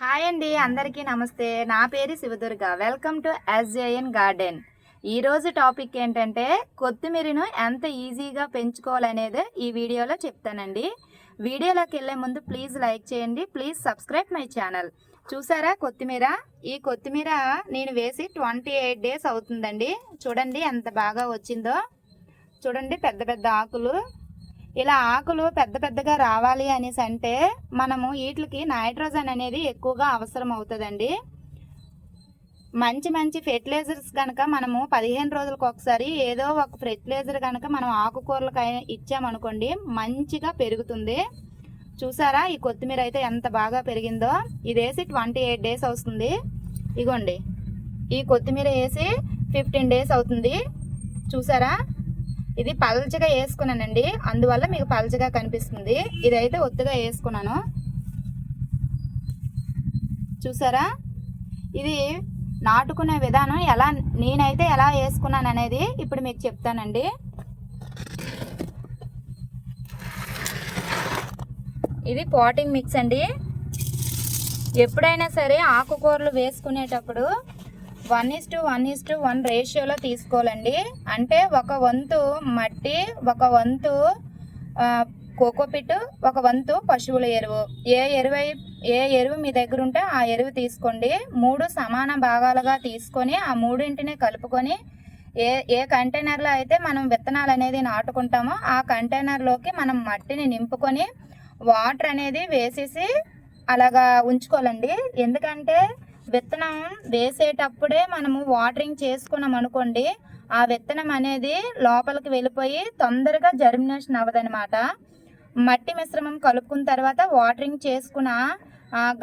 Hi అండి, అందరికీ నమస్తే. నా పేరు Shiva Durga. Welcome to SJN garden. ఈరోజు టాపిక్ ఏంటంటే కొత్తిమీరను ఎంత ఈజీగా పెంచుకోవాలనేది ఈ వీడియోలో చెప్తానండి. వీడియోలోకి వెళ్ళే ముందు ప్లీజ్ లైక్ చేయండి, ప్లీజ్ సబ్స్క్రైబ్ మై ఛానల్. చూసారా కొత్తిమీర? ఈ కొత్తిమీర నేను వేసి 28 డేస్ అవుతుందండి. చూడండి ఎంత బాగా వచ్చిందో. చూడండి పెద్ద పెద్ద ఆకులు. ఇలా ఆకులు పెద్ద పెద్దగా రావాలి అనేసి అంటే మనము వీటికి నైట్రోజన్ అనేది ఎక్కువగా అవసరం అవుతుందండి. మంచి మంచి ఫెర్టిలైజర్స్ కనుక మనము 15 రోజులకు ఒకసారి ఏదో ఒక ఫెర్టిలైజర్ కనుక మనం ఆకుకూరలకు ఇచ్చామనుకోండి మంచిగా పెరుగుతుంది. చూసారా ఈ కొత్తిమీర అయితే ఎంత బాగా పెరిగిందో. ఇది వేసి 28 డేస్ అవుతుంది. ఇగోండి ఈ కొత్తిమీర వేసి 15 డేస్ అవుతుంది. చూసారా ఇది పల్చగా వేసుకున్నానండి, అందువల్ల మీకు పల్చగా కనిపిస్తుంది. ఇదైతే ఒత్తుగా వేసుకున్నాను. చూసారా ఇది నాటుకునే విధానం నేనైతే ఎలా వేసుకున్నాను అనేది ఇప్పుడు మీకు చెప్తానండి. ఇది పాటింగ్ మిక్స్ అండి. ఎప్పుడైనా సరే ఆకుకూరలు వేసుకునేటప్పుడు 1:1:1 రేషియోలో తీసుకోవాలండి. అంటే ఒక వంతు మట్టి, ఒక వంతు కోకోపిట్, ఒక వంతు పశువుల ఎరువు. ఏ ఎరువు మీ దగ్గర ఉంటే ఆ ఎరువు తీసుకోండి. 3 సమాన భాగాలుగా తీసుకొని ఆ మూడింటిని కలుపుకొని ఏ కంటైనర్లో అయితే మనం విత్తనాలు అనేది నాటుకుంటామో ఆ కంటైనర్లోకి మనం మట్టిని నింపుకొని వాటర్ అనేది వేసేసి అలాగా ఉంచుకోవాలండి. ఎందుకంటే విత్తనం వేసేటప్పుడే మనము వాటరింగ్ చేసుకున్నాం అనుకోండి, ఆ విత్తనం అనేది లోపలికి వెళ్ళిపోయి తొందరగా జర్మినేషన్ అవ్వదనమాట. మట్టి మిశ్రమం కలుపుకున్న తర్వాత వాటరింగ్ చేసుకున్న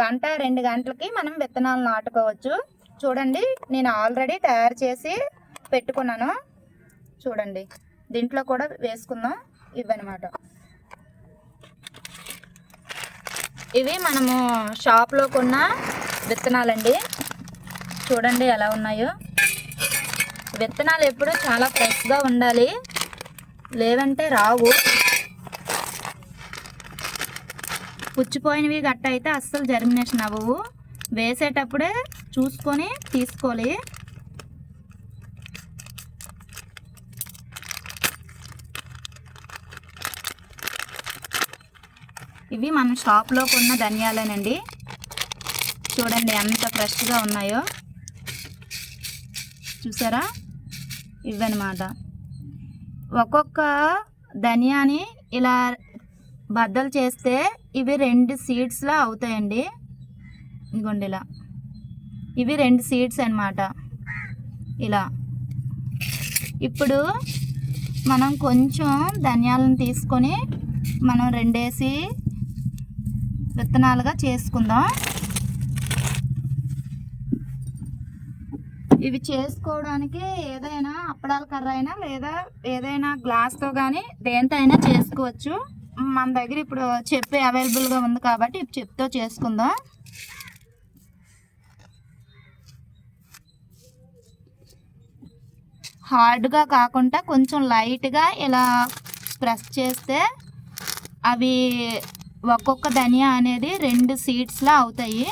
1-2 గంటలకి మనం విత్తనాలు నాటుకోవచ్చు. చూడండి నేను ఆల్రెడీ తయారు చేసి పెట్టుకున్నాను. చూడండి దీంట్లో కూడా వేసుకుందాం. ఇవన్నమాట ఇవి మనము షాప్లో కొన్న విత్తనాలండి. చూడండి ఎలా ఉన్నాయో. విత్తనాలు ఎప్పుడు చాలా ఫ్రెష్గా ఉండాలి, లేవంటే రావు. పుచ్చిపోయినవి గట్ట అయితే అస్సలు జర్మినేషన్ అవ్వవు. వేసేటప్పుడే చూసుకొని తీసుకోవాలి. ఇవి మనం షాప్లో కొన్న ధనియాలేనండి. చూడండి ఎంత ఫ్రెష్గా ఉన్నాయో. చూసారా ఇవన్నమాట. ఒక్కొక్క ధనియాని ఇలా బద్దలు చేస్తే ఇవి 2 సీడ్స్లా అవుతాయండి. ఇదిగోండి ఇలా ఇవి 2 సీడ్స్ అన్నమాట. ఇలా ఇప్పుడు మనం కొంచెం ధనియాలను తీసుకొని మనం 2 వేసి విత్తనాలుగా చేసుకుందాం. ఇవి చేసుకోవడానికి ఏదైనా అప్పడాల కర్ర అయినా లేదా ఏదైనా గ్లాస్తో కానీ దేంతో అయినా చేసుకోవచ్చు. మన దగ్గర ఇప్పుడు చెప్పు అవైలబుల్గా ఉంది కాబట్టి ఇప్పుడు చెప్తో చేసుకుందాం. హార్డ్గా కాకుండా కొంచెం లైట్గా ఇలా ప్రెస్ చేస్తే అవి ఒక్కొక్క ధనియా అనేది 2 సీడ్స్లా అవుతాయి.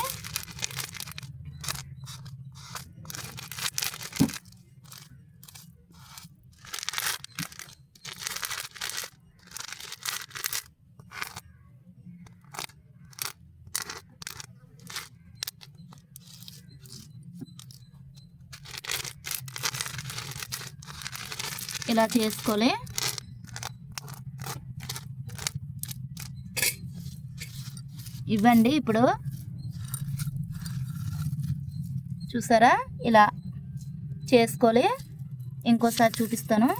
ఇలా చేసుకోలే. ఇవ్వండి ఇప్పుడు చూసారా ఇలా చేసుకోలే. ఇంకోసారి చూపిస్తాను.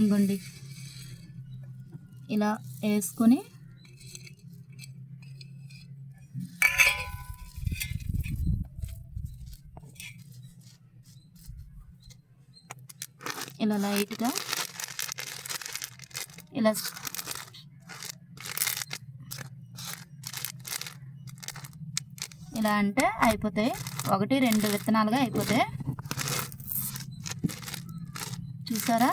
ఇంకోండి ఇలా వేసుకొని ఇలా లైట్గా ఇలా ఇలా అంటే అయిపోతాయి. 1-2 విత్తనాలుగా అయిపోతాయి. చూసారా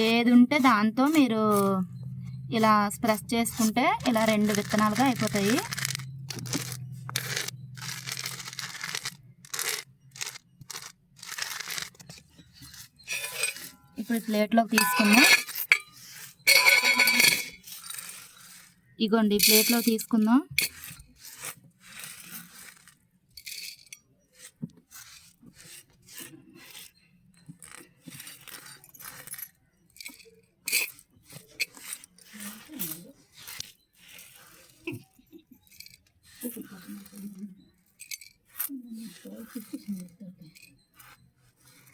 ఏది ఉంటే దాంతో మీరు ఇలా ప్రెస్ చేసుకుంటే ఇలా 2 విత్తనాలుగా అయిపోతాయి. ఇప్పుడు ప్లేట్లోకి తీసుకుందాం. ఇగోండి ప్లేట్లో తీసుకుందాం.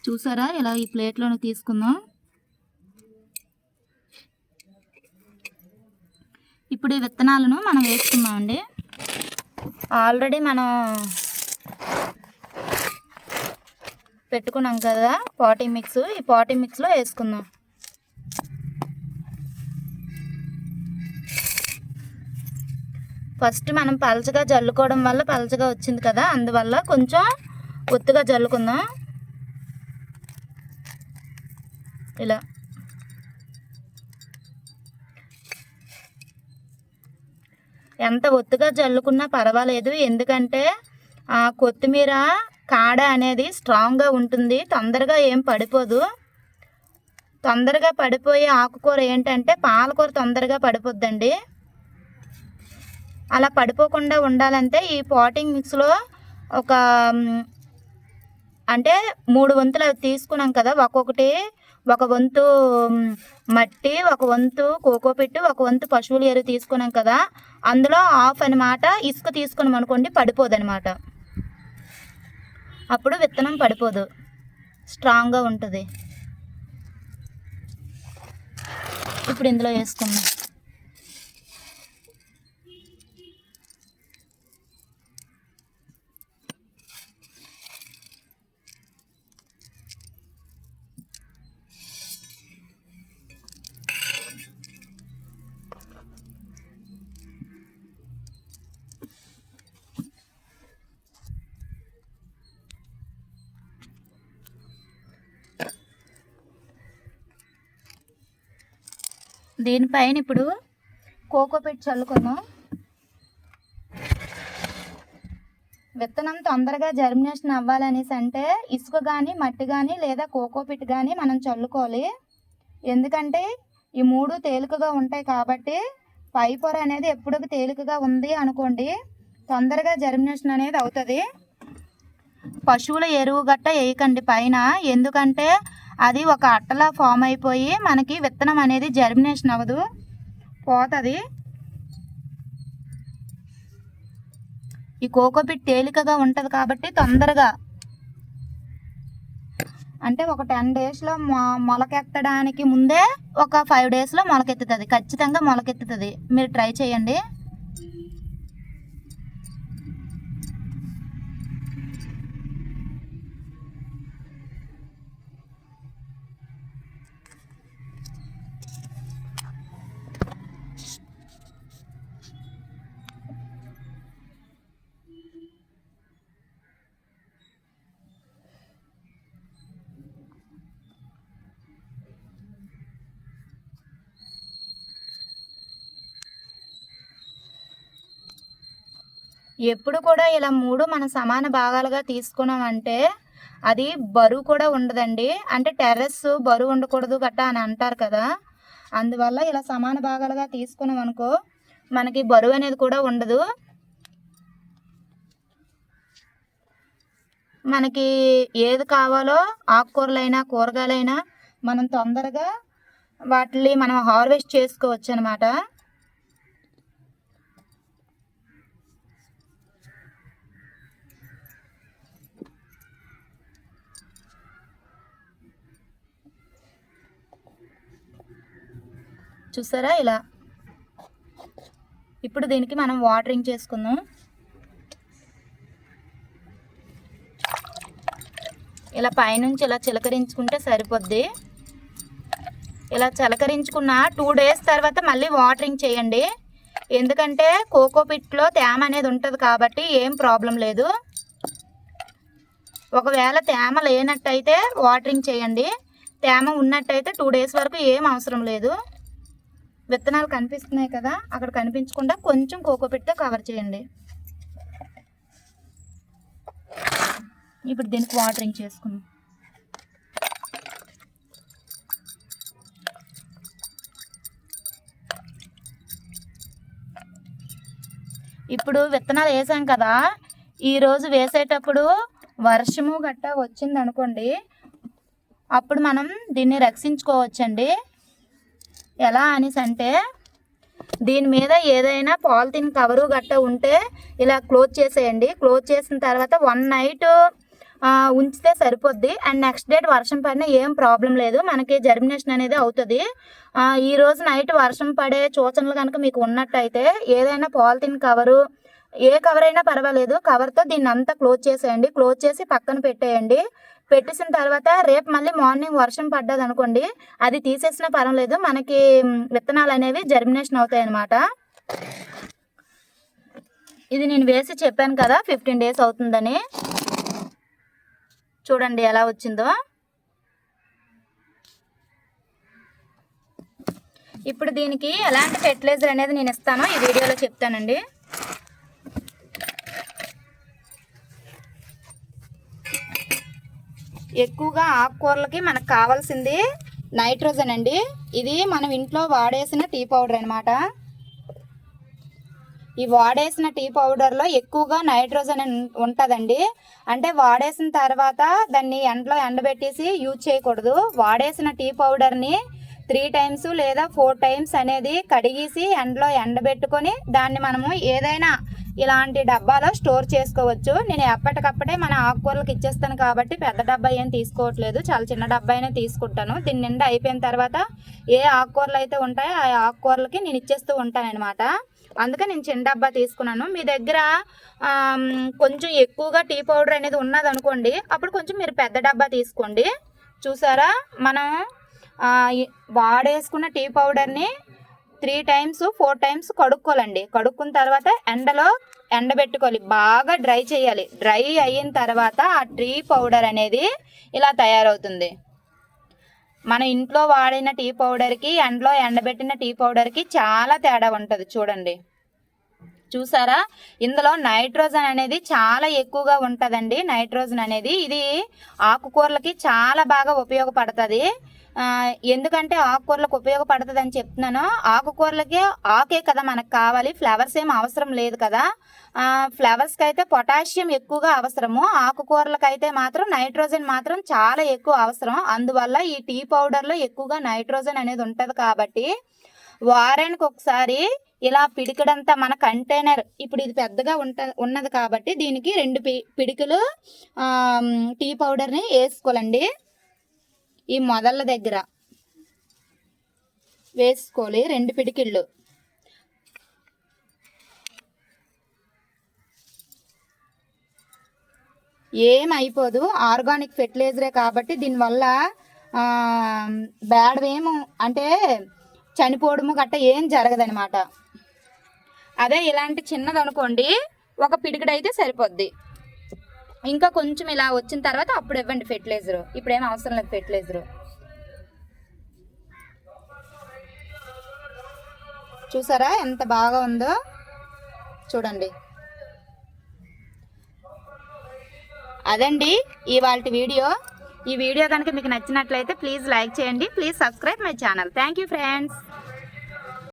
చూసారా, ఇలా ఈ ప్లేట్లోనే తీసుకుందాం. ఇప్పుడు ఈ విత్తనాలను మనం వేసుకుందామండి. ఆల్రెడీ మనం పెట్టుకున్నాం కదా పాటింగ్ మిక్స్, ఈ పాటింగ్ మిక్స్లో వేసుకుందాం. ఫస్ట్ మనం పలచగా జల్లుకోవడం వల్ల పలచగా వచ్చింది కదా, అందువల్ల కొంచెం ఒత్తుగా జల్లుకుందాం. ఇలా ఎంత ఒత్తుగా జల్లుకున్నా పర్వాలేదు, ఎందుకంటే కొత్తిమీర కాడ అనేది స్ట్రాంగ్గా ఉంటుంది, తొందరగా ఏం పడిపోదు. తొందరగా పడిపోయే ఆకుకూర ఏంటంటే పాలకూర తొందరగా పడిపోద్దండి. అలా పడిపోకుండా ఉండాలంటే ఈ పాటింగ్ మిక్స్లో అంటే 3 వంతులు అది తీసుకున్నాం కదా, ఒక్కొక్కటి 1 వంతు మట్టి, 1 వంతు కోకోపిట్, 1 వంతు పశువుల ఎరువు తీసుకున్నాం కదా, అందులో హాఫ్ అనమాట ఇసుక తీసుకున్నాం అనుకోండి, పడిపోదు అనమాట. అప్పుడు విత్తనం పడిపోదు, స్ట్రాంగ్గా ఉంటుంది. ఇప్పుడు ఇందులో వేసుకుందాం. దీనిపైన ఇప్పుడు కోకోపిట్ చల్లుకుందాం. విత్తనం తొందరగా జర్మినేషన్ అవ్వాలనేసి అంటే ఇసుక కానీ మట్టి కానీ లేదా కోకోపిట్ కానీ మనం చల్లుకోవాలి. ఎందుకంటే ఈ 3 తేలికగా ఉంటాయి కాబట్టి పై పొర అనేది ఎప్పుడు తేలికగా ఉంది అనుకోండి, తొందరగా జర్మినేషన్ అనేది అవుతుంది. పశువుల ఎరువు గట్ట వేయకండి పైన, ఎందుకంటే అది ఒక అట్టలా ఫామ్ అయిపోయి మనకి విత్తనం అనేది జర్మినేషన్ అవ్వదు, పోతుంది. ఈ కోకోపిట్ తేలికగా ఉంటుంది కాబట్టి తొందరగా, అంటే ఒక 10 డేస్లో మొలకెత్తడానికి ముందే ఒక 5 డేస్లో మొలకెత్తుతుంది, ఖచ్చితంగా మొలకెత్తుతుంది. మీరు ట్రై చేయండి. ఎప్పుడు కూడా ఇలా 3 మనం సమాన భాగాలుగా తీసుకున్నామంటే అది బరువు కూడా ఉండదండి. అంటే టెర్రస్ బరువు ఉండకూడదు గట్టా అని అంటారు కదా, అందువల్ల ఇలా సమాన భాగాలుగా తీసుకున్నాం అనుకో మనకి బరువు అనేది కూడా ఉండదు. మనకి ఏది కావాలో ఆకుకూరలైనా కూరగాయలైనా మనం తొందరగా వాటిని మనం హార్వెస్ట్ చేసుకోవచ్చు అన్నమాట. చూసారా ఇలా. ఇప్పుడు దీనికి మనం వాటరింగ్ చేసుకుందాం. ఇలా పైనుంచి ఇలా చిలకరించుకుంటే సరిపోద్ది. ఇలా చిలకరించుకున్న 2 డేస్ తర్వాత మళ్ళీ వాటరింగ్ చేయండి, ఎందుకంటే కోకోపిట్లో తేమ అనేది ఉంటుంది కాబట్టి ఏం ప్రాబ్లం లేదు. ఒకవేళ తేమ లేనట్టయితే వాటరింగ్ చేయండి, తేమ ఉన్నట్టయితే 2 డేస్ వరకు ఏం అవసరం లేదు. విత్తనాలు కనిపిస్తున్నాయి కదా, అక్కడ కనిపించకుండా కొంచెం కోకోపీట్తో కవర్ చేయండి. ఇప్పుడు దీనికి వాటరింగ్ చేసుకుందాం. ఇప్పుడు విత్తనాలు వేసాం కదా, ఈరోజు వేసేటప్పుడు వర్షము గట్టా వచ్చింది అనుకోండి, అప్పుడు మనం దీన్ని రక్షించుకోవచ్చండి. ఎలా అనేసి అంటే, దీని మీద ఏదైనా పాలిథిన్ కవరు గట్టా ఉంటే ఇలా క్లోజ్ చేసేయండి. క్లోజ్ చేసిన తర్వాత 1 నైట్ ఉంచితే సరిపోద్ది. అండ్ నెక్స్ట్ డేట్ వర్షం పడినా ఏం ప్రాబ్లం లేదు, మనకి జర్మినేషన్ అనేది అవుతుంది. ఈరోజు నైట్ వర్షం పడే సూచనలు కనుక మీకు ఉన్నట్టయితే ఏదైనా పాలిథిన్ కవరు, ఏ కవర్ అయినా పర్వాలేదు, కవర్తో దీన్ని అంతా క్లోజ్ చేసేయండి. క్లోజ్ చేసి పక్కన పెట్టేయండి. పెట్టేసిన తర్వాత రేపు మళ్ళీ మార్నింగ్ వర్షం పడ్డది అనుకోండి, అది తీసేసినా పర్వాలేదు, మనకి విత్తనాలు అనేవి జర్మినేషన్ అవుతాయి అన్నమాట. ఇది నేను వేసి చెప్పాను కదా 15 డేస్ అవుతుందని. చూడండి ఎలా వచ్చిందో. ఇప్పుడు దీనికి ఎలాంటి ఫెర్టిలైజర్ అనేది నేను ఇస్తానో ఈ వీడియోలో చెప్తానండి. ఎక్కువగా ఆకుకూరలకి మనకు కావాల్సింది నైట్రోజన్ అండి. ఇది మనం ఇంట్లో వాడేసిన టీ పౌడర్ అనమాట. ఈ వాడేసిన టీ పౌడర్లో ఎక్కువగా నైట్రోజన్ ఉంటుందండి. అంటే వాడేసిన తర్వాత దాన్ని ఎండలో ఎండబెట్టేసి యూజ్ చేయకూడదు. వాడేసిన టీ పౌడర్ని 3 టైమ్స్ లేదా 4 టైమ్స్ అనేది కడిగేసి ఎండలో ఎండబెట్టుకొని దాన్ని మనము ఏదైనా ఇలాంటి డబ్బాలో స్టోర్ చేసుకోవచ్చు. నేను ఎప్పటికప్పుడే మన ఆకుకూరలకు ఇచ్చేస్తాను కాబట్టి పెద్ద డబ్బా ఏం తీసుకోవట్లేదు, చాలా చిన్న డబ్బా అయినా తీసుకుంటాను. దీని నిండా అయిపోయిన తర్వాత ఏ ఆకుకూరలు అయితే ఉంటాయో ఆ ఆకుకూరలకి నేను ఇచ్చేస్తూ ఉంటాను అనమాట. అందుకే నేను చిన్న డబ్బా తీసుకున్నాను. మీ దగ్గర కొంచెం ఎక్కువగా టీ పౌడర్ అనేది ఉన్నది అనుకోండి, అప్పుడు కొంచెం మీరు పెద్ద డబ్బా తీసుకోండి. చూసారా, మనం వాడేసుకున్న టీ పౌడర్ని 3 టైమ్స్ 4 టైమ్స్ కడుక్కోవాలండి. కడుక్కున్న తర్వాత ఎండలో ఎండబెట్టుకోవాలి, బాగా డ్రై చేయాలి. డ్రై అయిన తర్వాత ఆ టీ పౌడర్ అనేది ఇలా తయారవుతుంది. మన ఇంట్లో వాడిన టీ పౌడర్కి ఎండలో ఎండబెట్టిన టీ పౌడర్కి చాలా తేడా ఉంటుంది. చూడండి, చూసారా, ఇందులో నైట్రోజన్ అనేది చాలా ఎక్కువగా ఉంటుందండి. నైట్రోజన్ అనేది ఇది ఆకుకూరలకి చాలా బాగా ఉపయోగపడుతుంది. ఎందుకంటే ఆకుకూరలకు ఉపయోగపడుతుంది అని చెప్తున్నాను. ఆకుకూరలకి ఆకే కదా మనకు కావాలి, ఫ్లవర్స్ ఏం అవసరం లేదు కదా. ఫ్లవర్స్కి అయితే పొటాషియం ఎక్కువగా అవసరము, ఆకుకూరలకు అయితే మాత్రం నైట్రోజన్ మాత్రం చాలా ఎక్కువ అవసరం. అందువల్ల ఈ టీ పౌడర్లో ఎక్కువగా నైట్రోజన్ అనేది ఉంటుంది. కాబట్టి వారానికి ఒకసారి ఇలా పిడికడంతా మన కంటైనర్, ఇప్పుడు ఇది పెద్దగా ఉన్నది కాబట్టి దీనికి 2 పిడికలు టీ పౌడర్ని వేసుకోవాలండి. ఈ మొదళ్ళ దగ్గర వేసుకోవాలి 2 పిడికిళ్ళు. ఏం అయిపోదు, ఆర్గానిక్ ఫెర్టిలైజరే కాబట్టి దీనివల్ల బ్యాడ్ ఏమో అంటే చనిపోవడము గట్ట ఏం జరగదనమాట. అదే ఇలాంటి చిన్నది అనుకోండి, 1 పిడికిడైతే సరిపోద్ది. ఇంకా కొంచెం ఇలా వచ్చిన తర్వాత అప్పుడు ఇవ్వండి ఫెర్టిలైజరు. ఇప్పుడేం అవసరం లేదు ఫెర్టిలైజరు. చూసారా ఎంత బాగా ఉందో, చూడండి. అదండి ఇవాల్టి వీడియో. ఈ వీడియో కనుక మీకు నచ్చినట్లయితే ప్లీజ్ లైక్ చేయండి, please subscribe my channel. Thank you friends.